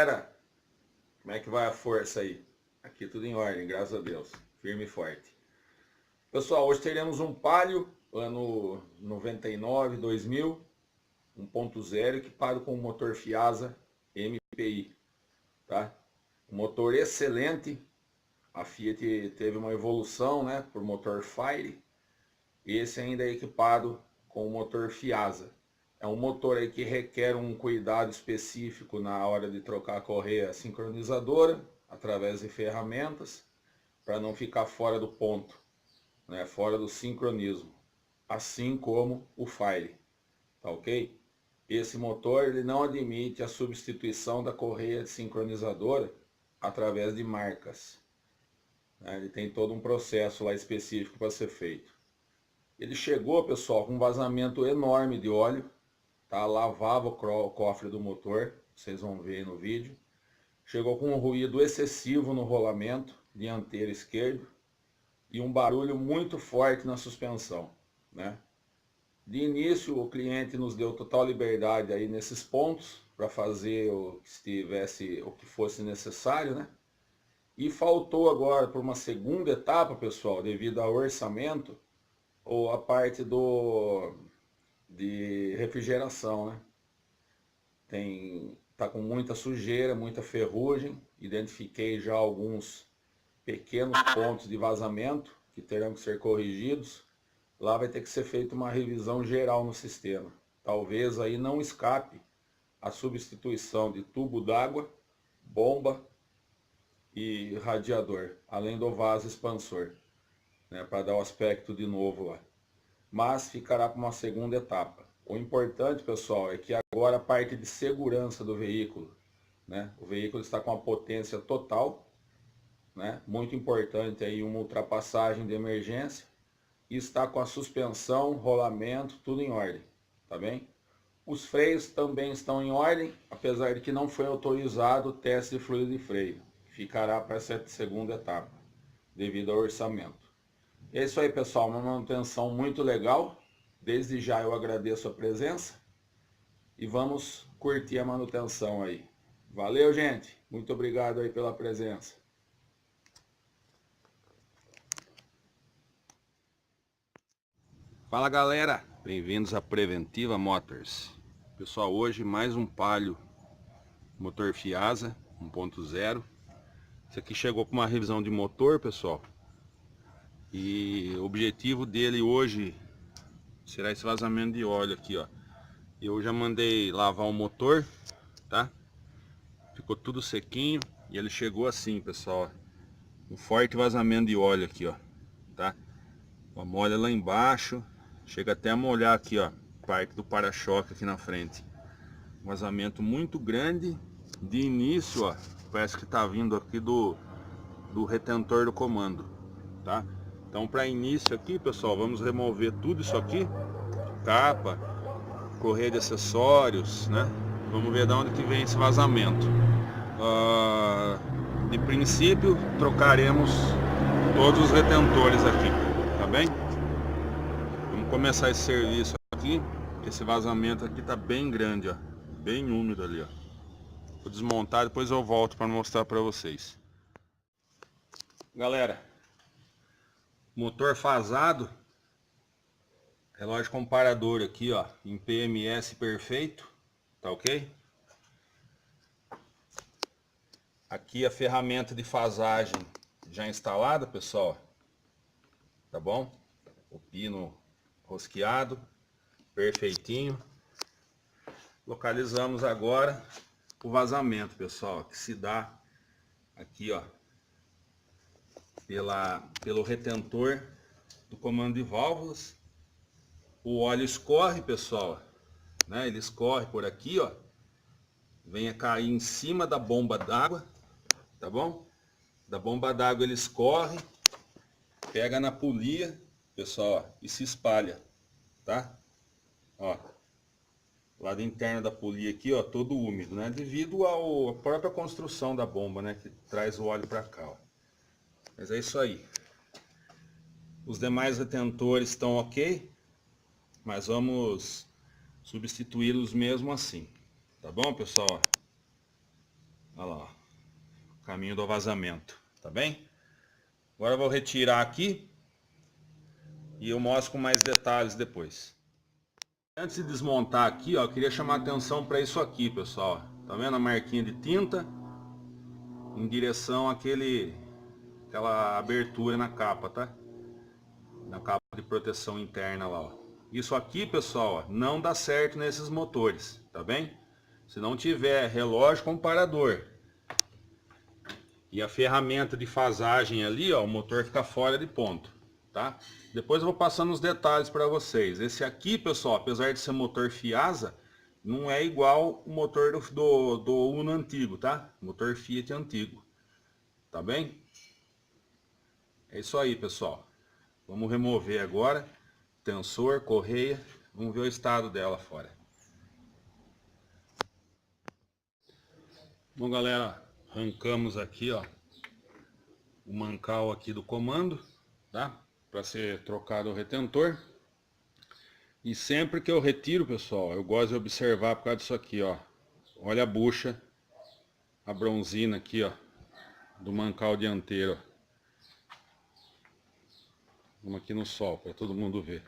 galera, como é que vai a força aí? Aqui tudo em ordem, graças a Deus, firme e forte. Pessoal, hoje teremos um Palio, ano 99, 2000, 1.0, equipado com motor Fiasa MPI, tá? Um motor excelente, a Fiat teve uma evolução, né, por motor Fire, esse ainda é equipado com o motor Fiasa. É um motor aí que requer um cuidado específico na hora de trocar a correia sincronizadora, através de ferramentas, para não ficar fora do ponto, né, fora do sincronismo, assim como o Fire, tá ok? Esse motor ele não admite a substituição da correia sincronizadora através de marcas, né? Ele tem todo um processo lá específico para ser feito. Ele chegou, pessoal, com um vazamento enorme de óleo, tá? Lavava o cofre do motor, vocês vão ver aí no vídeo. Chegou com um ruído excessivo no rolamento dianteiro esquerdo e um barulho muito forte na suspensão, né? De início, o cliente nos deu total liberdade aí nesses pontos para fazer o que fosse necessário, né? E faltou agora por uma segunda etapa, pessoal, devido ao orçamento, ou a parte de refrigeração, né? Tá com muita sujeira, muita ferrugem. Identifiquei já alguns pequenos pontos de vazamento que terão que ser corrigidos. Lá vai ter que ser feita uma revisão geral no sistema. Talvez aí não escape a substituição de tubo d'água, bomba e radiador, além do vaso expansor, né, para dar o aspecto de novo lá. Mas ficará para uma segunda etapa. O importante, pessoal, é que agora a parte de segurança do veículo, né, o veículo está com a potência total, né, muito importante aí uma ultrapassagem de emergência, e está com a suspensão, rolamento, tudo em ordem, tá bem? Os freios também estão em ordem, apesar de que não foi autorizado o teste de fluido de freio. Ficará para essa segunda etapa, devido ao orçamento. É isso aí, pessoal, uma manutenção muito legal. Desde já eu agradeço a presença e vamos curtir a manutenção aí. Valeu, gente. Muito obrigado aí pela presença. Fala, galera. Bem-vindos à Preventiva Motors. Pessoal, hoje mais um Palio motor Fiasa 1.0. Esse aqui chegou com uma revisão de motor, pessoal. E o objetivo dele hoje será esse vazamento de óleo aqui, ó. Eu já mandei lavar o motor, tá? Ficou tudo sequinho e ele chegou assim, pessoal, ó. Um forte vazamento de óleo aqui, ó, tá? Ó, molha lá embaixo, chega até a molhar aqui, ó, parte do para-choque aqui na frente. Um vazamento muito grande. De início, ó, parece que tá vindo aqui do retentor do comando, tá? Então, para início aqui, pessoal, vamos remover tudo isso aqui, capa, correia de acessórios, né? Vamos ver de onde que vem esse vazamento. De princípio, trocaremos todos os retentores aqui, tá bem? Vamos começar esse serviço aqui. Esse vazamento aqui tá bem grande, ó, bem úmido ali, ó. Vou desmontar, depois eu volto para mostrar para vocês. Galera, motor fasado, relógio comparador aqui, ó, em PMS perfeito, tá ok? Aqui a ferramenta de fasagem já instalada, pessoal, tá bom? O pino rosqueado, perfeitinho. Localizamos agora o vazamento, pessoal, que se dá aqui, ó, pelo retentor do comando de válvulas. O óleo escorre, pessoal, né? Ele escorre por aqui, ó, vem a cair em cima da bomba d'água, tá bom? Da bomba d'água ele escorre, pega na polia, pessoal, ó, e se espalha, tá? Ó, lado interno da polia aqui, ó, todo úmido, né? Devido à própria construção da bomba, né? Que traz o óleo para cá, ó. Mas é isso aí. Os demais retentores estão ok, mas vamos substituí-los mesmo assim, tá bom, pessoal? Olha lá, ó, o caminho do vazamento, tá bem? Agora eu vou retirar aqui e eu mostro com mais detalhes depois. Antes de desmontar aqui, ó, eu queria chamar a atenção para isso aqui, pessoal. Tá vendo a marquinha de tinta em direção aquela abertura na capa, tá? Na capa de proteção interna lá, ó. Isso aqui, pessoal, ó, não dá certo nesses motores, tá bem? Se não tiver relógio comparador e a ferramenta de fasagem ali, ó, o motor fica fora de ponto, tá? Depois eu vou passando os detalhes para vocês. Esse aqui, pessoal, apesar de ser motor Fiasa, não é igual o motor do Uno antigo, tá? Motor Fiat antigo, tá bem? É isso aí, pessoal. Vamos remover agora tensor, correia, vamos ver o estado dela fora. Bom, galera, arrancamos aqui, ó, o mancal aqui do comando, tá? Para ser trocado o retentor. E sempre que eu retiro, pessoal, eu gosto de observar por causa disso aqui, ó. Olha a bucha, a bronzina aqui, ó, do mancal dianteiro, ó. Vamos aqui no sol para todo mundo ver.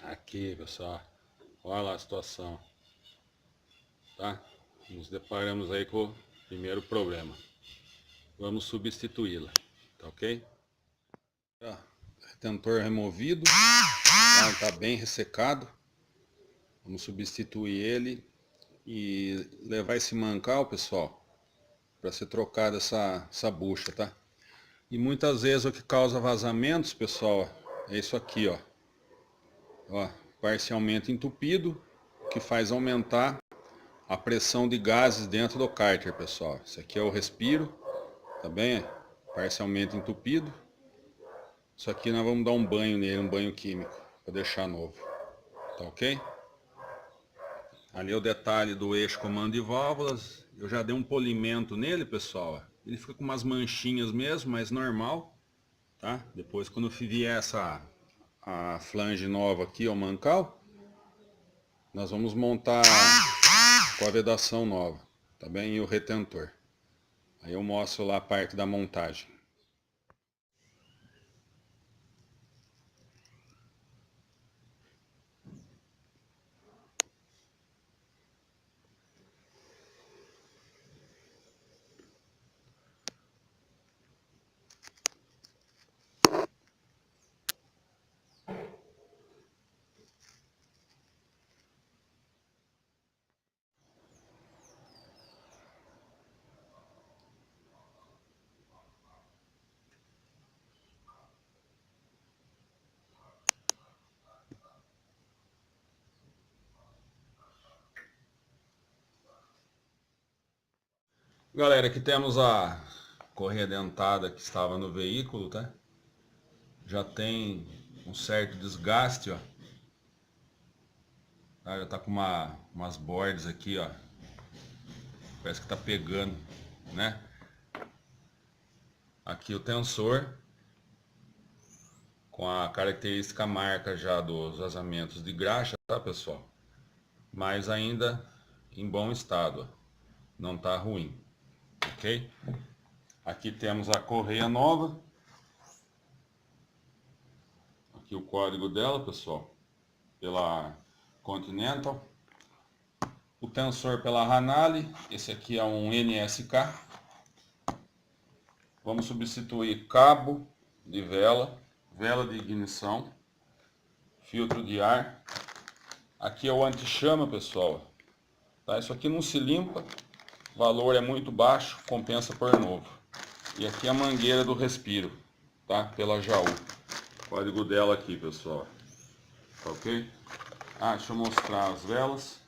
Aqui, pessoal, olha lá a situação, tá? Nos deparamos aí com o primeiro problema. Vamos substituí-la, tá ok? Ó, retentor removido, tá bem ressecado. Vamos substituir ele e levar esse mancal, pessoal, para ser trocada essa bucha, tá? E muitas vezes o que causa vazamentos, pessoal, é isso aqui, ó. Ó, parcialmente entupido, que faz aumentar a pressão de gases dentro do cárter, pessoal. Isso aqui é o respiro, tá bem? Parcialmente entupido. Isso aqui nós vamos dar um banho nele, um banho químico, para deixar novo, tá ok? Ali é o detalhe do eixo comando de válvulas. Eu já dei um polimento nele, pessoal. Ele fica com umas manchinhas mesmo, mas normal, tá? Depois quando vier a flange nova aqui, ó, o mancal, nós vamos montar com a vedação nova, tá bem? E o retentor. Aí eu mostro lá a parte da montagem. Galera, aqui temos a correia dentada que estava no veículo, tá? Já tem um certo desgaste, ó. Tá? Já tá com umas bordas aqui, ó. Parece que tá pegando, né? Aqui o tensor, com a característica marca já dos vazamentos de graxa, tá, pessoal? Mas ainda em bom estado, ó. Não tá ruim, ok? Aqui temos a correia nova. Aqui o código dela, pessoal, pela Continental. O tensor pela Ranale. Esse aqui é um NSK. Vamos substituir cabo de vela, vela de ignição, filtro de ar. Aqui é o anti-chama, pessoal. Tá? Isso aqui não se limpa, o valor é muito baixo, compensa por novo. E aqui a mangueira do respiro, tá? Pela Jaú. Código dela aqui, pessoal. Tá ok? Ah, deixa eu mostrar as velas.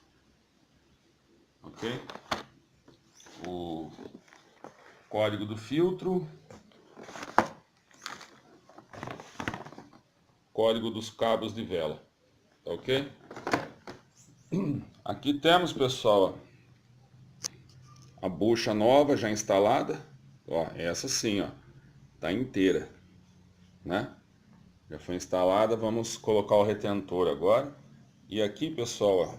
Ok? O código do filtro. Código dos cabos de vela. Tá ok? Aqui temos, pessoal, a bucha nova já instalada. Ó, essa sim, ó, tá inteira, né? Já foi instalada, vamos colocar o retentor agora. E aqui, pessoal, ó,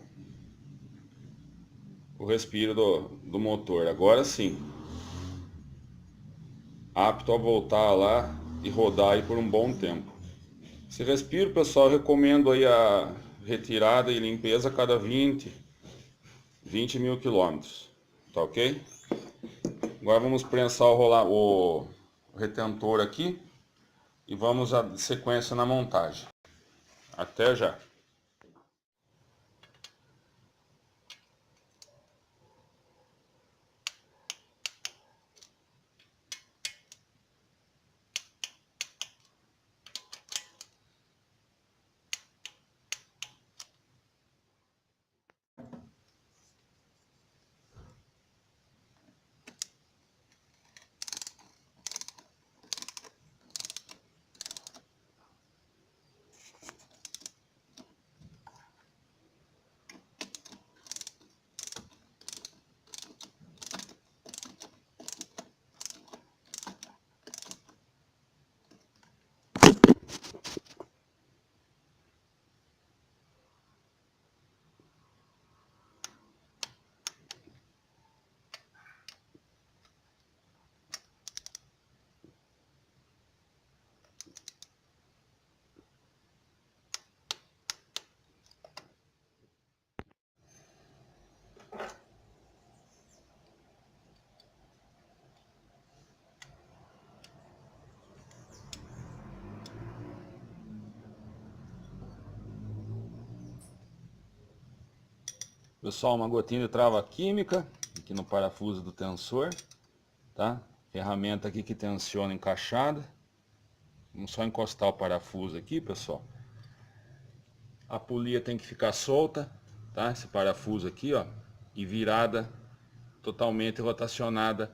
o respiro do motor. Agora sim, apto a voltar lá e rodar aí por um bom tempo. Esse respiro, pessoal, eu recomendo aí a retirada e limpeza a cada 20 mil quilômetros, tá ok? Agora vamos prensar o retentor aqui e vamos à sequência na montagem. Até já! Pessoal, uma gotinha de trava química aqui no parafuso do tensor, tá? Ferramenta aqui que tensiona encaixada. Vamos só encostar o parafuso aqui, pessoal. A polia tem que ficar solta, tá? Esse parafuso aqui, ó, e virada totalmente rotacionada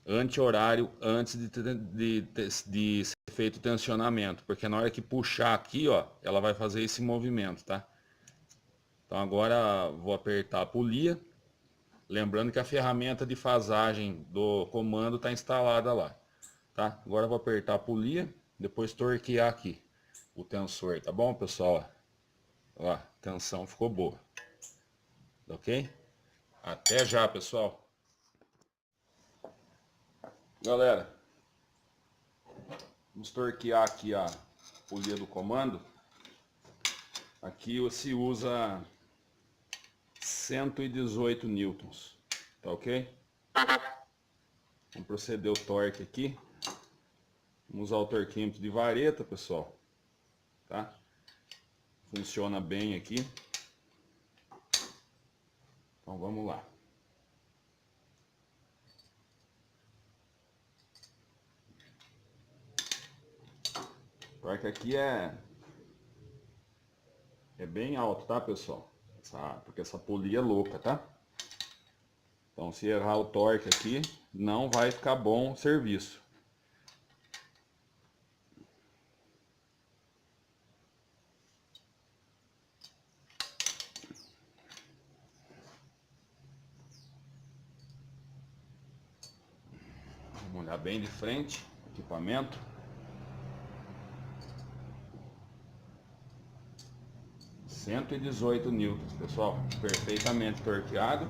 anti-horário antes de ser feito o tensionamento, porque na hora que puxar aqui, ó, ela vai fazer esse movimento, tá? Então agora vou apertar a polia, lembrando que a ferramenta de fasagem do comando está instalada lá, tá? Agora vou apertar a polia, depois torquear aqui o tensor, tá bom, pessoal? Ó, a tensão ficou boa, ok? Até já, pessoal! Galera, vamos torquear aqui a polia do comando. Aqui se usa 118 newtons, tá ok? Vamos proceder o torque aqui. Vamos usar o torquímetro de vareta, pessoal, tá? Funciona bem aqui. Então vamos lá. O torque aqui é bem alto, tá, pessoal? Porque essa polia é louca, tá? Então se errar o torque aqui, não vai ficar bom o serviço. Vamos olhar bem de frente o equipamento. (118 newtons, pessoal, perfeitamente torqueado.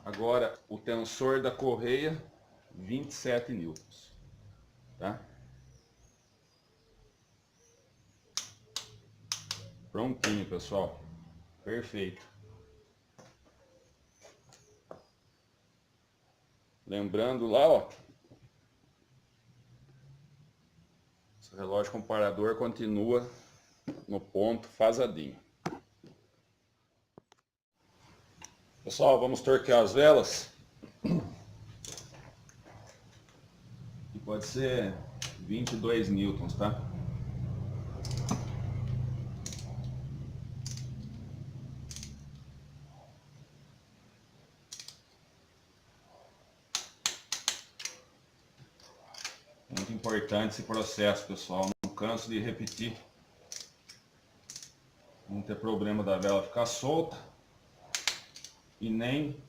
Agora o tensor da correia, 27 newtons, tá? Prontinho, pessoal, perfeito. Lembrando lá, ó, o relógio comparador continua no ponto fasadinho. Pessoal, vamos torquear as velas. E pode ser 22 newtons, tá? Muito importante esse processo, pessoal. Não canso de repetir. Não ter problema da vela ficar solta e nem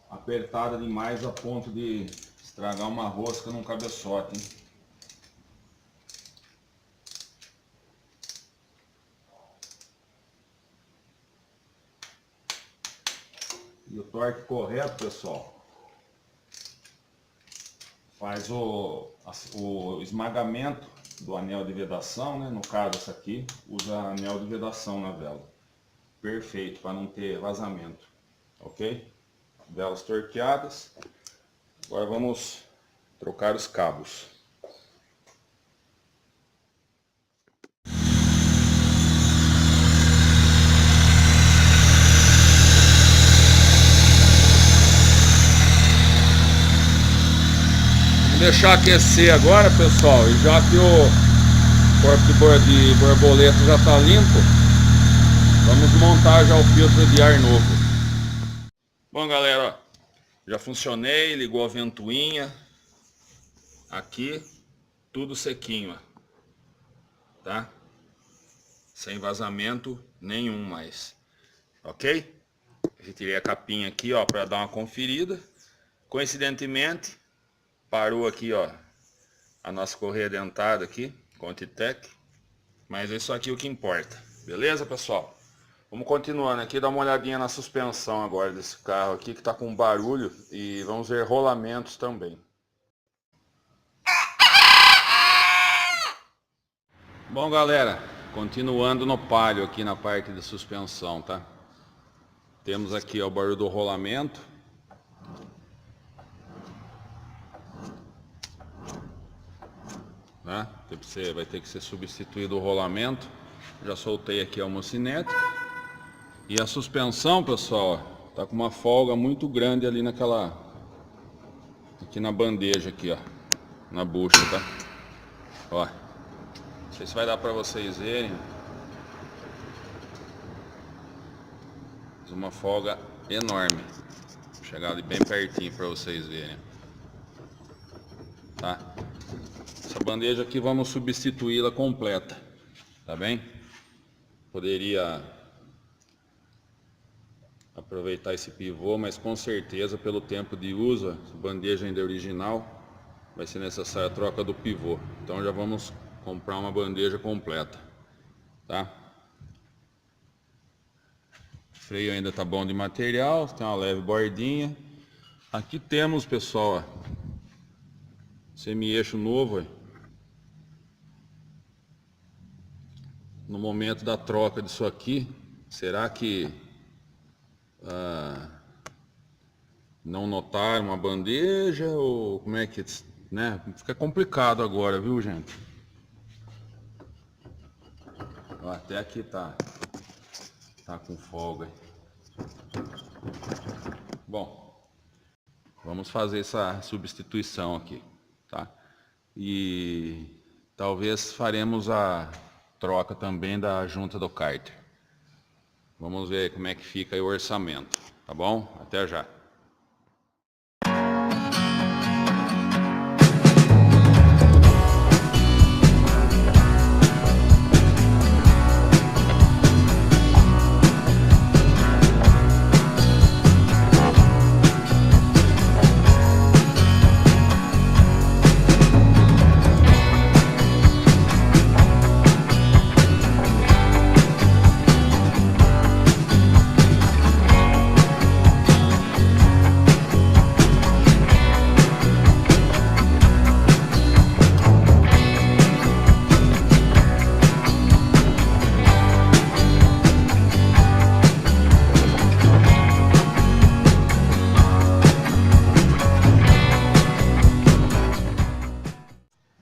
apertada demais a ponto de Estragar uma rosca num cabeçote, hein? E o torque correto, pessoal, faz o esmagamento do anel de vedação, né? No caso essa aqui, usa anel de vedação na vela. Perfeito, para não ter vazamento. Ok? Velas torqueadas. Agora vamos trocar os cabos. Vou deixar aquecer agora, pessoal, e já que o corpo de borboleta já está limpo, vamos montar já o filtro de ar novo. Bom, galera, ó, já funcionei, ligou a ventoinha aqui, tudo sequinho, ó, tá? Sem vazamento nenhum mais, ok? Retirei a capinha aqui, ó, para dar uma conferida. Coincidentemente, parou aqui, ó, a nossa correia dentada aqui, Contitec, mas é isso aqui o que importa, beleza, pessoal? Vamos continuando aqui, dar uma olhadinha na suspensão agora desse carro aqui, que tá com barulho, e vamos ver rolamentos também. Bom, galera, continuando no Palio aqui na parte de suspensão, tá? Temos aqui, ó, o barulho do rolamento. Né? Vai ter que ser substituído o rolamento. Já soltei aqui a mocinete. E a suspensão, pessoal, ó, tá com uma folga muito grande ali aqui na bandeja aqui, ó, na bucha, tá? Ó, não sei se vai dar pra vocês verem. Uma folga enorme. Vou chegar ali bem pertinho pra vocês verem. Tá? Essa bandeja aqui vamos substituí-la completa, tá bem? Poderia aproveitar esse pivô, mas com certeza pelo tempo de uso, a bandeja ainda é original, vai ser necessária a troca do pivô. Então já vamos comprar uma bandeja completa, tá? O freio ainda tá bom de material, tem uma leve bordinha. Aqui temos, pessoal, ó, semi-eixo novo, ó. No momento da troca disso aqui, será que não notaram uma bandeja, ou como é que, né? Fica complicado agora, viu, gente? Ó, até aqui tá com folga. Bom, vamos fazer essa substituição aqui, tá? E talvez faremos a troca também da junta do cárter. Vamos ver como é que fica aí o orçamento, tá bom? Até já.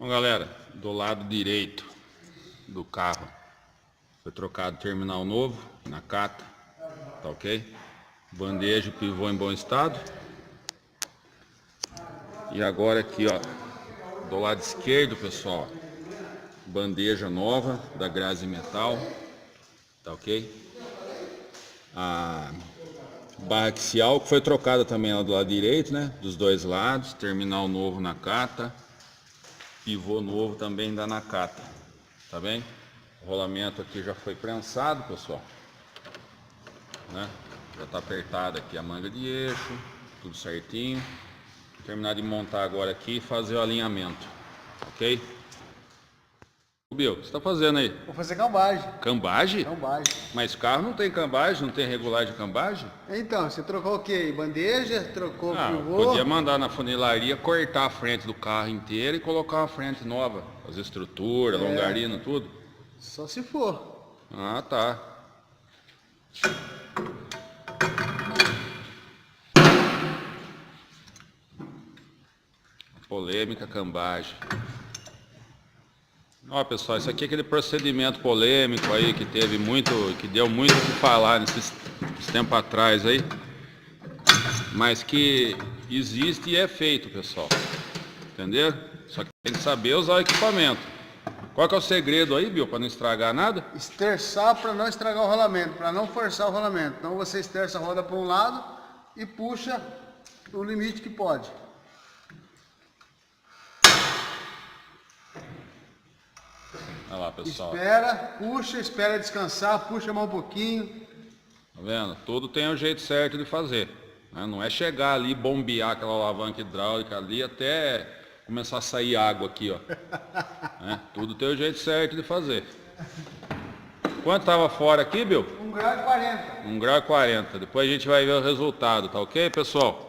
Galera, do lado direito do carro foi trocado terminal novo, Nakata, tá ok? Bandeja e pivô em bom estado. E agora aqui, ó, do lado esquerdo, pessoal, bandeja nova da Grazi Metal, tá ok? A barra axial que foi trocada também lá do lado direito, né? Dos dois lados, terminal novo Nakata. Pivô novo também da Nakata, tá bem? O rolamento aqui já foi prensado, pessoal, né? Já tá apertada aqui a manga de eixo, tudo certinho. terminar de montar agora aqui e fazer o alinhamento, ok? Bill, o que você está fazendo aí? Vou fazer cambagem. Cambagem? Cambagem. Mas carro não tem cambagem, não tem regular de cambagem? Então, você trocou o quê? Bandeja? Trocou pivô? Podia mandar na funilaria cortar a frente do carro inteiro e colocar uma frente nova. As estruturas, longarina, tudo. Só se for. Ah, tá. Polêmica cambagem. Ó, pessoal, isso aqui é aquele procedimento polêmico aí que teve muito, que deu muito o que falar nesses tempos atrás aí, mas que existe e é feito, pessoal. Entendeu? Só que tem que saber usar o equipamento. Qual que é o segredo aí, Bill, para não estragar nada? Esterçar para não estragar o rolamento, para não forçar o rolamento. Então você esterça a roda para um lado e puxa o limite que pode. Olha lá, pessoal. Espera, puxa, espera descansar, puxa mais um pouquinho. Tá vendo? Tudo tem o jeito certo de fazer, né? Não é chegar ali e bombear aquela alavanca hidráulica ali até começar a sair água aqui, ó. Né? Tudo tem o jeito certo de fazer. Quanto estava fora aqui, Bill? 1 grau e 40. 1 grau e 40. Depois a gente vai ver o resultado, tá ok, pessoal?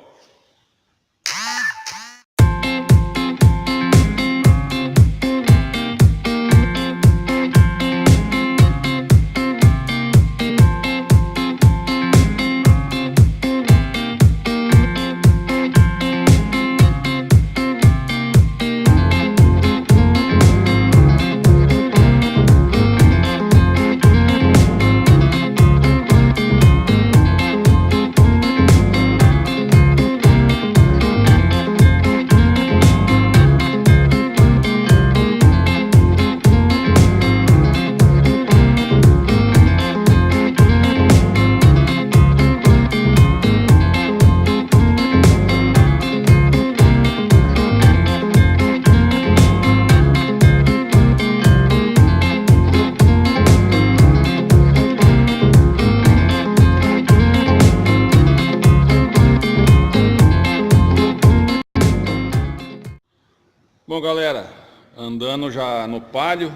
Bom, galera, andando já no Palio,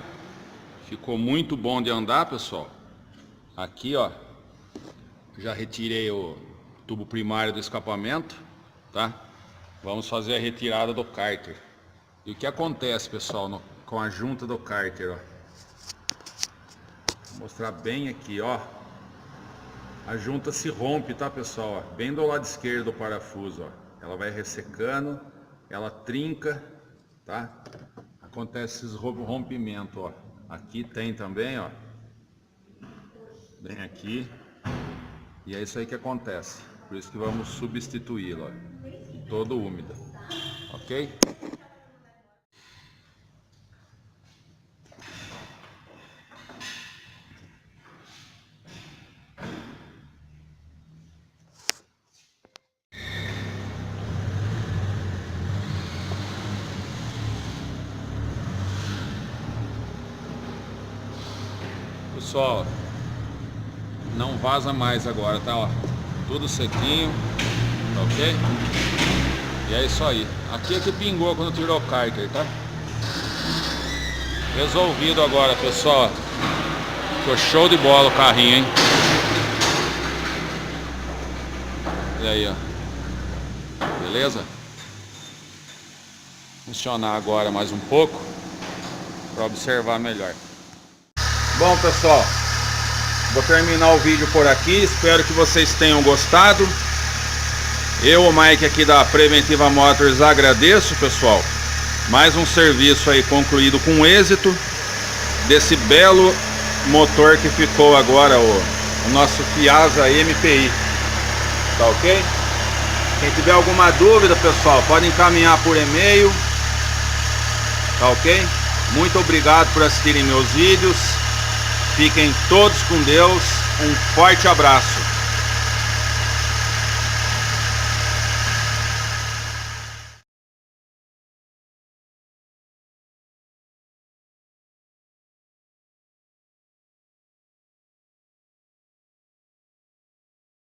ficou muito bom de andar, pessoal. Aqui, ó, já retirei o tubo primário do escapamento, tá? Vamos fazer a retirada do cárter. E o que acontece, pessoal, com a junta do cárter, ó? Vou mostrar bem aqui, ó. A junta se rompe, tá, pessoal? Ó, bem do lado esquerdo do parafuso, ó. Ela vai ressecando, ela trinca, tá? Acontece esses rompimentos, ó. Aqui tem também, ó. Bem aqui. E é isso aí que acontece. Por isso que vamos substituí-lo, ó. Todo úmido. Ok? Pessoal, não vaza mais agora, tá? Ó, tudo sequinho, tá ok? E é isso aí. Aqui é que pingou quando tirou o cárter, tá? Resolvido agora, pessoal. Ficou show de bola o carrinho, hein? E aí, ó. Beleza? Funcionar agora mais um pouco para observar melhor. Bom, pessoal, vou terminar o vídeo por aqui. Espero que vocês tenham gostado. Eu, o Mike aqui da Preventiva Motors, agradeço, pessoal. Mais um serviço aí concluído com êxito desse belo motor que ficou agora, o nosso Piazza MPI. Tá ok? Quem tiver alguma dúvida, pessoal, pode encaminhar por e-mail. Tá ok? Muito obrigado por assistirem meus vídeos. Fiquem todos com Deus. Um forte abraço.